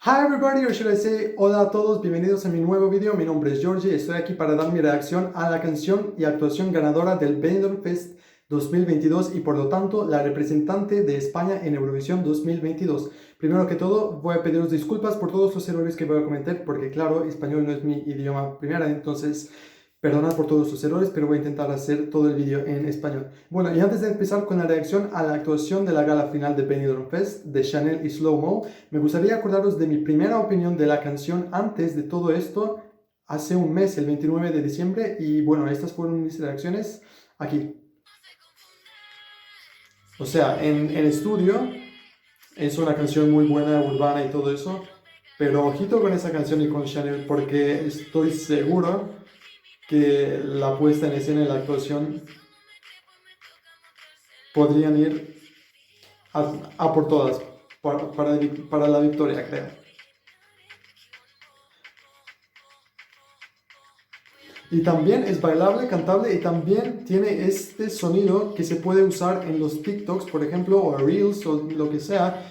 Hi everybody, or should I say, hola a todos, bienvenidos a mi nuevo video. Mi nombre es Georgie y estoy aquí para dar mi reacción a la canción y actuación ganadora del Benidorm Fest 2022 y por lo tanto la representante de España en Eurovisión 2022. Primero que todo voy a pediros disculpas por todos los errores que voy a cometer porque claro, español no es mi idioma primera, entonces perdonad por todos los errores, pero voy a intentar hacer todo el vídeo en español. Bueno, y antes de empezar con la reacción a la actuación de la gala final de Benidorm Fest de Chanel y Slow Mo, me gustaría acordaros de mi primera opinión de la canción antes de todo esto, hace un mes, el 29 de diciembre, y bueno, estas fueron mis reacciones aquí. O sea, en estudio es una canción muy buena, urbana y todo eso, pero ojito con esa canción y con Chanel porque estoy seguro que la puesta en escena y la actuación podrían ir a por todas para la victoria, creo. Y también es bailable, cantable y también tiene este sonido que se puede usar en los TikToks, por ejemplo, o Reels o lo que sea.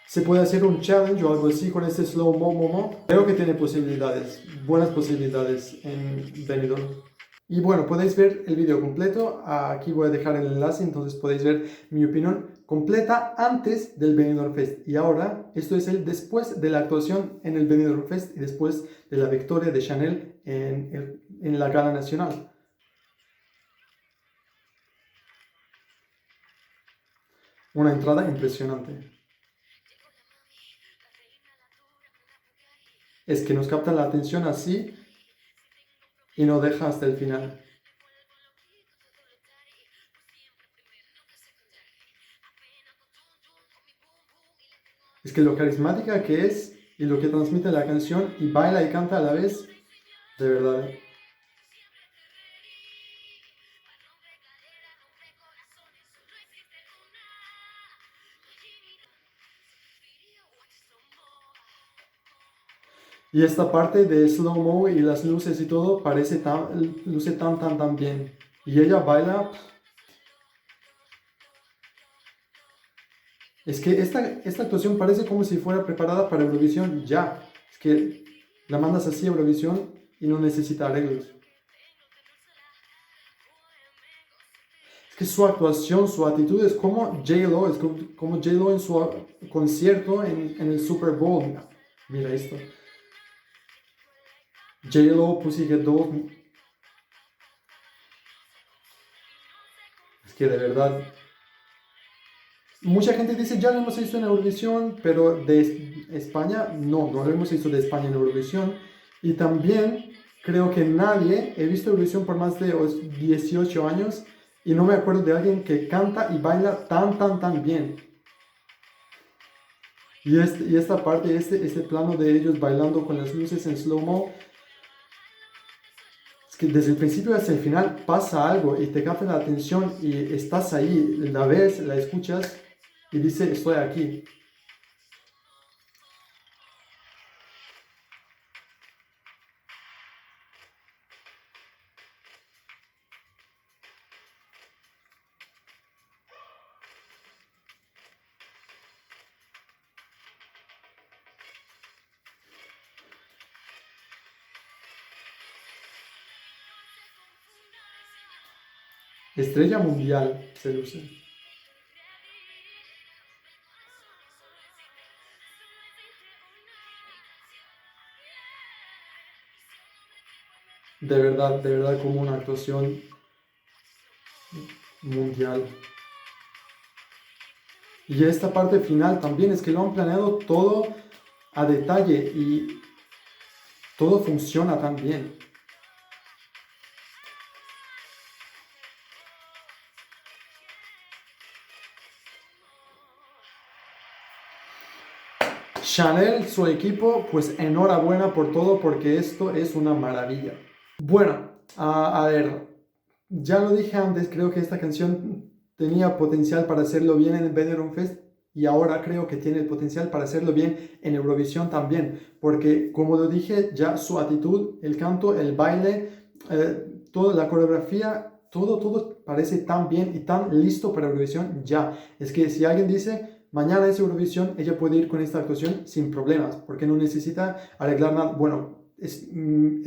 Se puede hacer un challenge o algo así con este slow mo. Creo que tiene posibilidades, buenas posibilidades en Benidorm. Y bueno, podéis ver el video completo, aquí voy a dejar el enlace, entonces podéis ver mi opinión completa antes del Benidorm Fest. Y ahora, esto es el después de la actuación en el Benidorm Fest y después de la victoria de Chanel en la gala nacional. Una entrada impresionante. Es que nos capta la atención así y no deja hasta el final. Es que lo carismática que es y lo que transmite la canción y baila y canta a la vez, de verdad. Y esta parte de slow-mo y las luces y todo luce tan bien. Y ella baila. Es que esta actuación parece como si fuera preparada para Eurovisión ya. Es que la mandas así a Eurovisión y no necesita arreglos. Es que su actuación, su actitud es como J-Lo, es como J-Lo en su concierto en el Super Bowl. Mira esto. J-Lo, Pussycat Dolls. Es que de verdad. Mucha gente dice, ya lo hemos visto en Eurovisión, pero de España, no lo hemos visto de España en Eurovisión. Y también creo que nadie, he visto Eurovisión por más de 18 años y no me acuerdo de alguien que canta y baila tan bien. Y esta parte, este plano de ellos bailando con las luces en slow-mo, es que desde el principio hasta el final pasa algo y te capta la atención y estás ahí, la ves, la escuchas y dice, estoy aquí. Estrella mundial se luce. De verdad como una actuación mundial. Y esta parte final también es que lo han planeado todo a detalle y todo funciona tan bien. Chanel, su equipo, pues enhorabuena por todo porque esto es una maravilla. Bueno, a ver, ya lo dije antes, creo que esta canción tenía potencial para hacerlo bien en el Benidorm Fest y ahora creo que tiene el potencial para hacerlo bien en Eurovisión también, porque como lo dije, ya su actitud, el canto, el baile, toda la coreografía, todo parece tan bien y tan listo para Eurovisión ya. Es que si alguien dice, mañana es Eurovisión, ella puede ir con esta actuación sin problemas, porque no necesita arreglar nada. Bueno,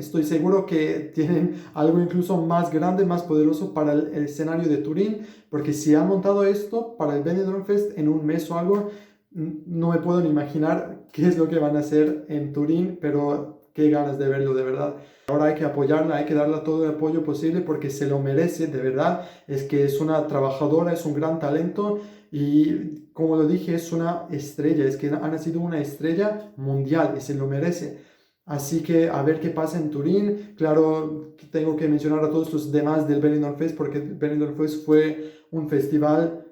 estoy seguro que tienen algo incluso más grande, más poderoso para el escenario de Turín, porque si han montado esto para el Benidorm Fest en un mes o algo, no me puedo ni imaginar qué es lo que van a hacer en Turín, pero qué ganas de verlo, de verdad. Ahora hay que apoyarla, hay que darle todo el apoyo posible porque se lo merece, de verdad. Es que es una trabajadora, es un gran talento y, como lo dije, es una estrella, es que ha nacido una estrella mundial y se lo merece. Así que a ver qué pasa en Turín. Claro, tengo que mencionar a todos los demás del Benidorm Fest porque el Benidorm Fest fue un festival,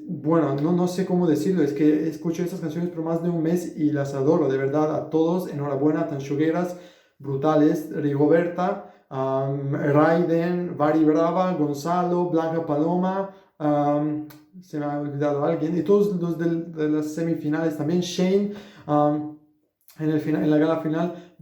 bueno, no sé cómo decirlo, es que escucho estas canciones por más de un mes y las adoro, de verdad, a todos, enhorabuena, Tanchugueras, brutales, Rigoberta, Raiden, Vari Brava, Gonzalo, Blanca Paloma, se me ha olvidado alguien, y todos los de las semifinales también, Shane, en la gala final.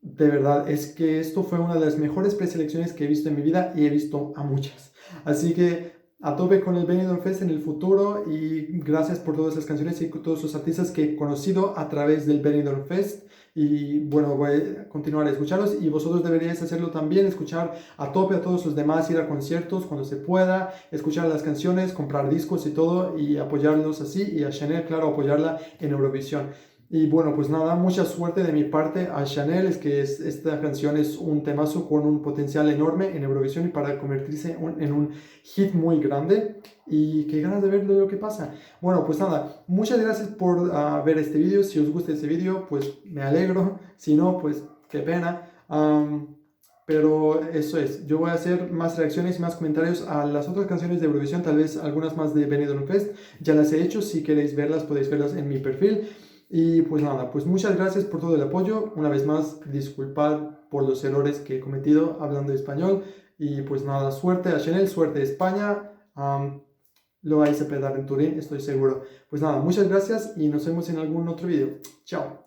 De verdad, es que esto fue una de las mejores preselecciones que he visto en mi vida y he visto a muchas. Así que a tope con el Benidorm Fest en el futuro y gracias por todas las canciones y todos los artistas que he conocido a través del Benidorm Fest. Y bueno, voy a continuar a escucharlos y vosotros deberíais hacerlo también, escuchar a tope a todos los demás, ir a conciertos cuando se pueda, escuchar las canciones, comprar discos y todo y apoyarlos así, y a Chanel, claro, apoyarla en Eurovisión. Y bueno, pues nada, mucha suerte de mi parte a Chanel, es que esta canción es un temazo con un potencial enorme en Eurovisión y para convertirse en un hit muy grande. Y qué ganas de ver lo que pasa. Bueno, pues nada, muchas gracias por ver este vídeo. Si os gusta este vídeo, pues me alegro. Si no, pues qué pena. Pero eso es, yo voy a hacer más reacciones y más comentarios a las otras canciones de Eurovisión, tal vez algunas más de Benidorm Fest. Ya las he hecho, si queréis verlas podéis verlas en mi perfil. Y pues nada, pues muchas gracias por todo el apoyo. Una vez más, disculpad por los errores que he cometido hablando español. Y pues nada, suerte a Chanel, suerte a España. Lo vais a pegar en Turín, estoy seguro. Pues nada, muchas gracias y nos vemos en algún otro vídeo. Chao.